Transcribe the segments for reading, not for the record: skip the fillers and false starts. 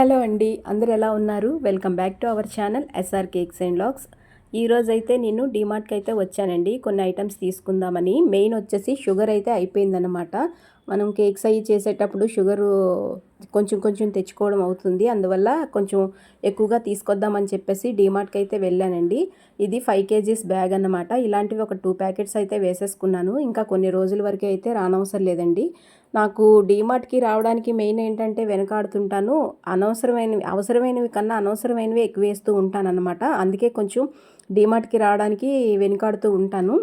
Hello అండి, అందరూ ఎలా ఉన్నారు? Welcome back to our channel SR Cakes and Logs. ఈరోజైతే నేను డీమార్ట్కి అయితే వచ్చానండి కొన్ని ఐటమ్స్ తీసుకుందామని. మెయిన్ వచ్చేసి షుగర్ అయితే అయిపోయిందనమాట. మనం కేక్స్ అవి చేసేటప్పుడు షుగరు కొంచెం కొంచెం తెచ్చుకోవడం అవుతుంది. అందువల్ల కొంచెం ఎక్కువగా తీసుకొద్దామని చెప్పేసి డీమార్ట్కి అయితే వెళ్ళానండి. ఇది 5 kgs బ్యాగ్ అన్నమాట. ఇలాంటివి ఒక 2 ప్యాకెట్స్ అయితే వేసేసుకున్నాను. ఇంకా కొన్ని రోజుల వరకు అయితే రానవసరం లేదండి. నాకు డీమార్ట్కి రావడానికి మెయిన్ ఏంటంటే వెనకాడుతుంటాను. అవసరమైనవి కన్నా అనవసరమైనవి ఎక్కువ వేస్తూ ఉంటానన్నమాట. అందుకే కొంచెం డీమార్ట్కి రావడానికి వెనకాడుతూ ఉంటాను.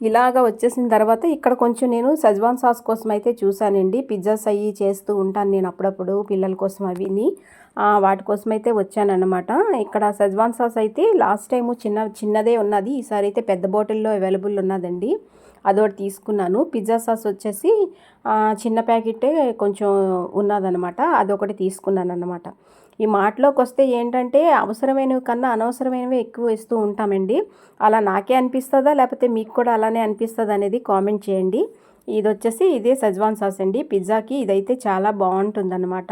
ఇలాగ వచ్చేసిన తర్వాత ఇక్కడ కొంచెం నేను సెజ్వాన్ సాస్ కోసం అయితే చూశానండి. పిజ్జాస్ అవి చేస్తూ ఉంటాను నేను అప్పుడప్పుడు పిల్లల కోసం అవిని. వాటి కోసం అయితే వచ్చానన్నమాట. ఇక్కడ సెజ్వాన్ సాస్ అయితే లాస్ట్ టైము చిన్నదే ఉన్నది. ఈసారి అయితే పెద్ద బాటిల్లో అవైలబుల్ ఉన్నదండి. అదొకటి తీసుకున్నాను. పిజ్జా సాస్ వచ్చేసి చిన్న ప్యాకెటే కొంచెం ఉన్నదనమాట. అదొకటి తీసుకున్నాను అన్నమాట. ఈ మాటలోకి వస్తే ఏంటంటే అవసరమైనవి కన్నా అనవసరమైనవి ఎక్కువ వేస్తూ ఉంటామండి. అలా నాకే అనిపిస్తుందా లేకపోతే మీకు కూడా అలానే అనిపిస్తుందా అనేది కామెంట్ చేయండి. ఇది వచ్చేసి ఇదే సెజ్వాన్ సాస్ అండి. పిజ్జాకి ఇదైతే చాలా బాగుంటుందన్నమాట.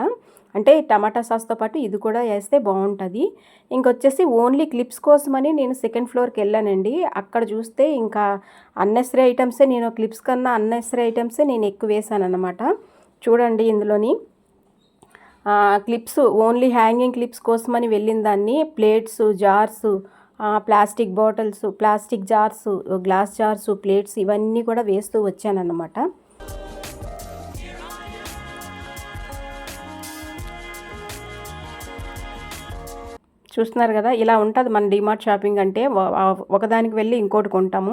అంటే టమాటా సాస్తో పాటు ఇది కూడా వేస్తే బాగుంటుంది. ఇంకొచ్చేసి ఓన్లీ క్లిప్స్ కోసమని నేను సెకండ్ ఫ్లోర్కి వెళ్ళానండి. అక్కడ చూస్తే ఇంకా అన్నెసరీ ఐటమ్సే, నేను క్లిప్స్ కన్నా అన్నెసరీ ఐటమ్సే నేను ఎక్కువ వేసాను అనమాట. చూడండి ఇందులోని క్లిప్స్ ఓన్లీ హ్యాంగింగ్ క్లిప్స్ కోసమని వెళ్ళిన దాన్ని plates, jars, plastic bottles, plastic jars, glass jars, plates ఇవన్నీ కూడా వేస్తూ వచ్చానన్నమాట. చూస్తున్నారు కదా, ఇలా ఉంటుంది మన డీమార్ట్ షాపింగ్ అంటే. ఒకదానికి వెళ్ళి ఇంకోటి కొంటాము.